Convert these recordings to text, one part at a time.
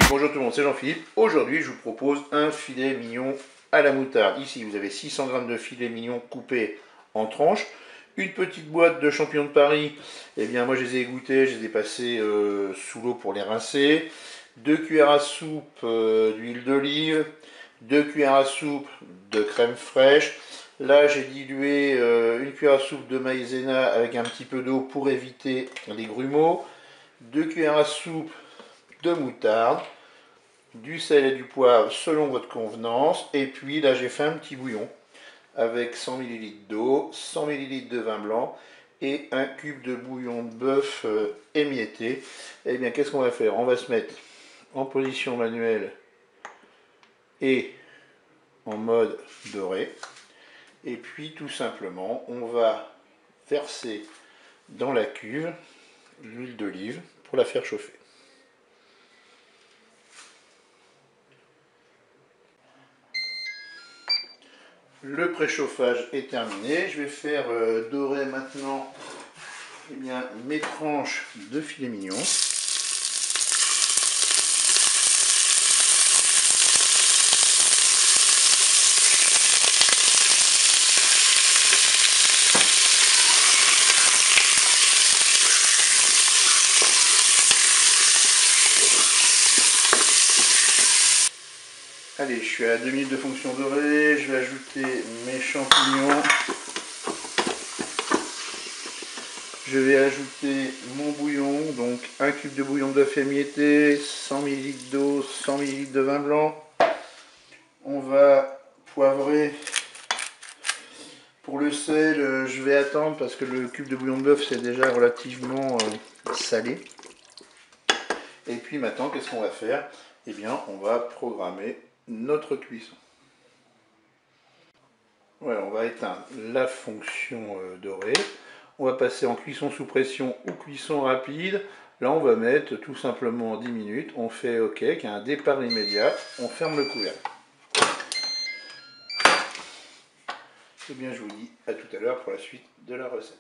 Bonjour tout le monde, c'est Jean-Philippe. Aujourd'hui, je vous propose un filet mignon à la moutarde. Ici, vous avez 600 g de filet mignon coupé en tranches. Une petite boîte de champignons de Paris. Eh bien, moi, je les ai égouttés, je les ai passés sous l'eau pour les rincer. 2 cuillères à soupe d'huile d'olive. 2 cuillères à soupe de crème fraîche. Là, j'ai dilué une cuillère à soupe de maïzena avec un petit peu d'eau pour éviter les grumeaux. 2 cuillères à soupe de moutarde, du sel et du poivre selon votre convenance, et puis là j'ai fait un petit bouillon avec 100 ml d'eau, 100 ml de vin blanc et un cube de bouillon de bœuf émietté. Et bien qu'est-ce qu'on va faire? On va se mettre en position manuelle et en mode doré, et puis tout simplement on va verser dans la cuve l'huile d'olive pour la faire chauffer. Le préchauffage est terminé. Je vais faire dorer maintenant mes tranches de filet mignon. Allez, je suis à 2 minutes de fonction dorée, je vais ajouter mes champignons. Je vais ajouter mon bouillon, donc un cube de bouillon de bœuf émietté, 100 ml d'eau, 100 ml de vin blanc. On va poivrer. Pour le sel, je vais attendre parce que le cube de bouillon de bœuf c'est déjà relativement salé. Et puis maintenant, qu'est-ce qu'on va faire? Eh bien, on va programmer notre cuisson. Voilà, on va éteindre la fonction dorée. On va passer en cuisson sous pression ou cuisson rapide. Là, on va mettre tout simplement 10 minutes. On fait OK, qu'il y a un départ immédiat. On ferme le couvercle. Et bien, je vous dis à tout à l'heure pour la suite de la recette.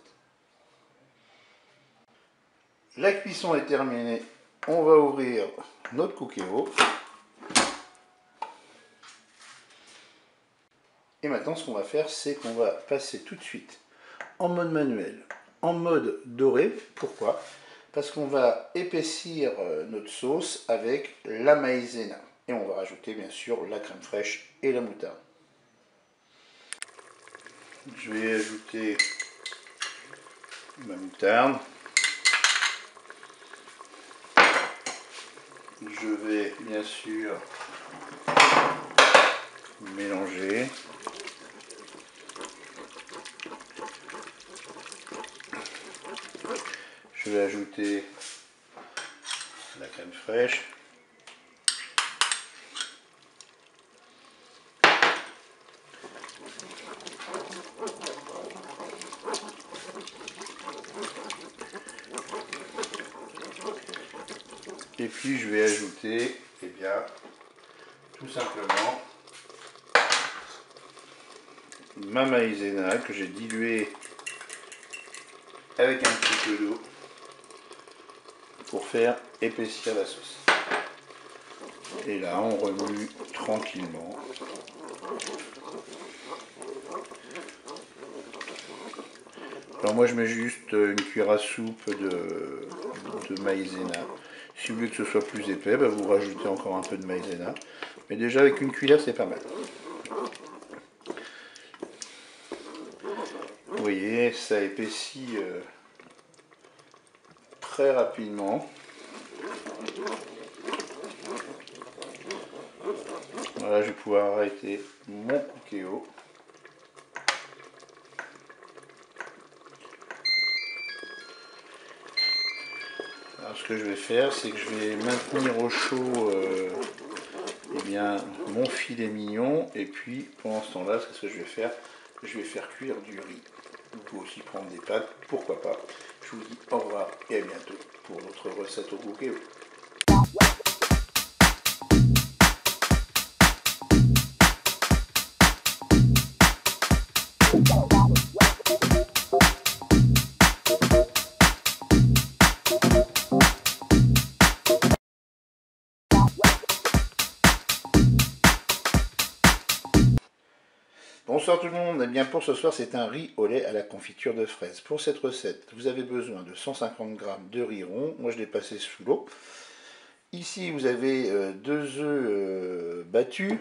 La cuisson est terminée. On va ouvrir notre cookéo. Et maintenant, ce qu'on va faire, c'est qu'on va passer tout de suite en mode manuel, en mode doré. Pourquoi? Parce qu'on va épaissir notre sauce avec la maïzena. Et on va rajouter bien sûr la crème fraîche et la moutarde. Je vais ajouter ma moutarde. Je vais bien sûr mélanger. Je vais ajouter la crème fraîche. Et puis je vais ajouter, eh bien, tout simplement ma maïzena que j'ai diluée avec un petit peu d'eau pour faire épaissir la sauce. Et là, on remue tranquillement. Alors moi, je mets juste une cuillère à soupe de maïzena. Si vous voulez que ce soit plus épais, bah vous rajoutez encore un peu de maïzena. Mais déjà, avec une cuillère, c'est pas mal. Vous voyez, ça épaissit très rapidement. Voilà, je vais pouvoir arrêter mon cookéo. Alors ce que je vais faire, c'est que je vais maintenir au chaud eh bien, mon filet mignon, et puis pendant ce temps-là, c'est ce que je vais faire. Je vais faire cuire du riz. Vous pouvez aussi prendre des pâtes, pourquoi pas. Je vous dis au revoir et à bientôt pour notre recette au cookéo. Bonsoir tout le monde, eh bien pour ce soir c'est un riz au lait à la confiture de fraises. Pour cette recette, vous avez besoin de 150 g de riz rond, moi je l'ai passé sous l'eau. Ici vous avez 2 œufs battus,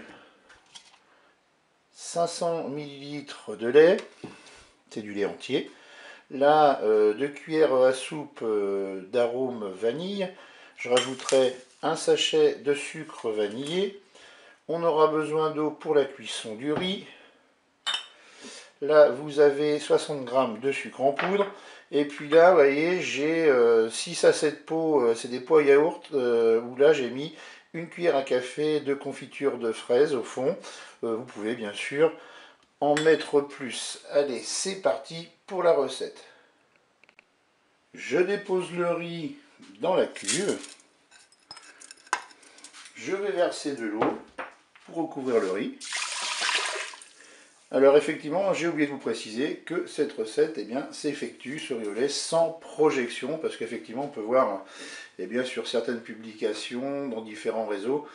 500 ml de lait, c'est du lait entier. Là, 2 cuillères à soupe d'arôme vanille, je rajouterai un sachet de sucre vanillé. On aura besoin d'eau pour la cuisson du riz. Là, vous avez 60 g de sucre en poudre. Et puis là, vous voyez, j'ai 6 à 7 pots, c'est des pots à yaourt, où là, j'ai mis une cuillère à café de confiture de fraises au fond. Vous pouvez bien sûr en mettre plus. Allez, c'est parti pour la recette. Je dépose le riz dans la cuve. Je vais verser de l'eau pour recouvrir le riz. Alors effectivement, j'ai oublié de vous préciser que cette recette s'effectue sur riz au lait sans projection, parce qu'effectivement on peut voir sur certaines publications dans différents réseaux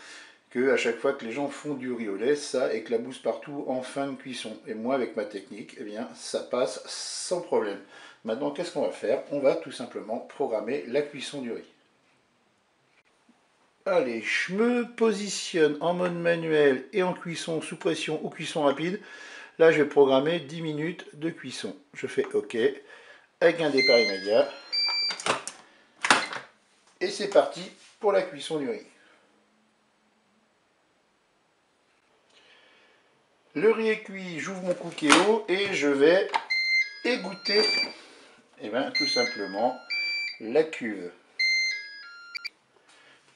que à chaque fois que les gens font du riz au lait, ça éclabousse partout en fin de cuisson. Et moi avec ma technique, ça passe sans problème. Maintenant qu'est-ce qu'on va faire? On va tout simplement programmer la cuisson du riz. Allez, je me positionne en mode manuel et en cuisson sous pression ou cuisson rapide. Là, je vais programmer 10 minutes de cuisson. Je fais OK avec un départ immédiat. Et c'est parti pour la cuisson du riz. Le riz est cuit, j'ouvre mon cookéo et je vais égoutter tout simplement la cuve.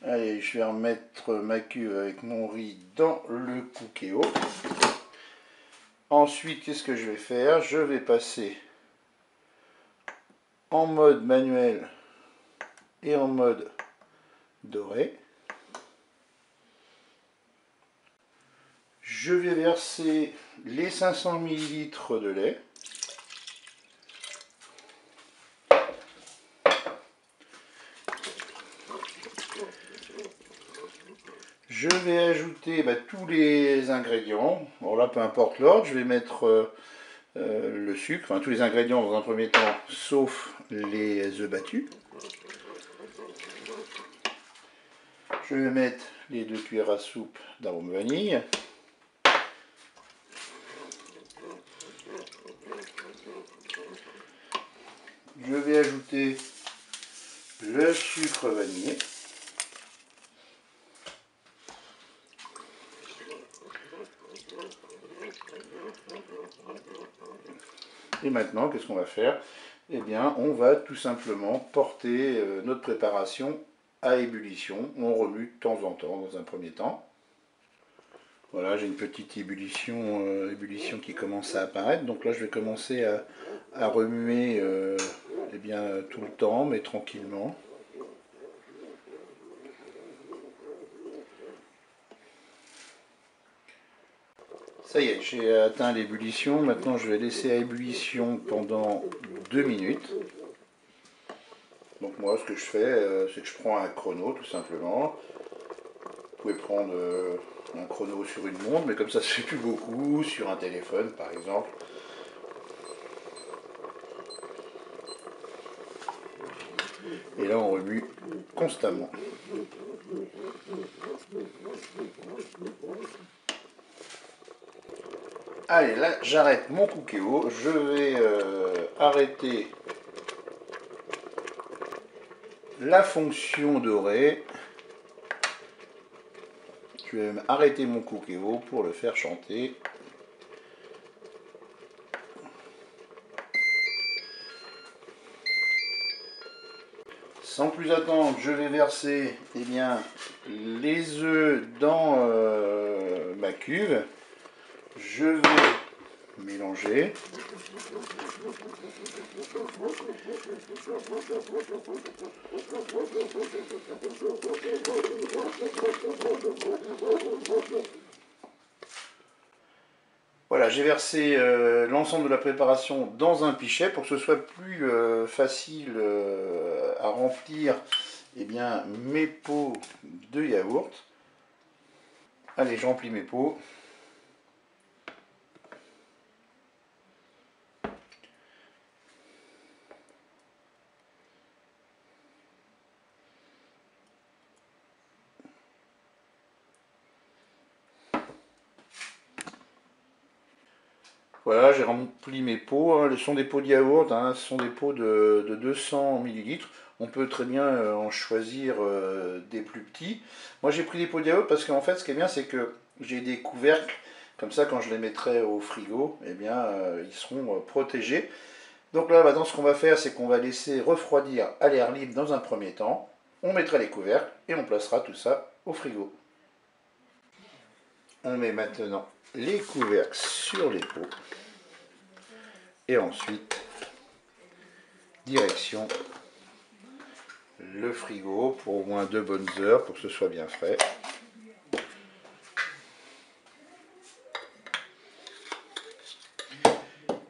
Allez, je vais remettre ma cuve avec mon riz dans le cookéo. Ensuite, qu'est-ce que je vais faire? Je vais passer en mode manuel et en mode doré. Je vais verser les 500 ml de lait. Je vais ajouter tous les ingrédients. Bon là, peu importe l'ordre, je vais mettre le sucre, tous les ingrédients dans un premier temps, sauf les œufs battus. Je vais mettre les 2 cuillères à soupe d'arôme vanille. Je vais ajouter le sucre vanillé. Et maintenant, qu'est-ce qu'on va faire? On va tout simplement porter notre préparation à ébullition. On remue de temps en temps dans un premier temps. Voilà, j'ai une petite ébullition qui commence à apparaître. Donc là, je vais commencer à remuer tout le temps, mais tranquillement. Ça y est, j'ai atteint l'ébullition. Maintenant, je vais laisser à ébullition pendant 2 minutes. Donc moi, ce que je fais, c'est que je prends un chrono, tout simplement. Vous pouvez prendre un chrono sur une montre, mais comme ça se fait plus beaucoup, sur un téléphone, par exemple. Et là, on remue constamment. Allez, là, j'arrête mon cookéo. Je vais arrêter la fonction dorée. Je vais même arrêter mon cookéo pour le faire chanter. Sans plus attendre, je vais verser les œufs dans ma cuve. Je vais mélanger. Voilà, j'ai versé l'ensemble de la préparation dans un pichet pour que ce soit plus facile à remplir mes pots de yaourt. Allez, je remplis mes pots. Voilà, j'ai rempli mes pots. Hein. Ce sont des pots de yaourt, hein. Ce sont des pots de 200 millilitres. On peut très bien en choisir des plus petits. Moi, j'ai pris des pots de yaourt parce qu'en fait, ce qui est bien, c'est que j'ai des couvercles. Comme ça, quand je les mettrai au frigo, eh bien, ils seront protégés. Donc là, maintenant, ce qu'on va faire, c'est qu'on va laisser refroidir à l'air libre dans un premier temps. On mettra les couvercles et on placera tout ça au frigo. On met maintenant les couvercles sur les pots. Et ensuite, direction le frigo pour au moins 2 bonnes heures pour que ce soit bien frais.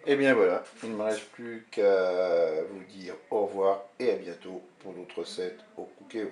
Et bien voilà, il ne me reste plus qu'à vous dire au revoir et à bientôt pour d'autres recettes au Cookéo.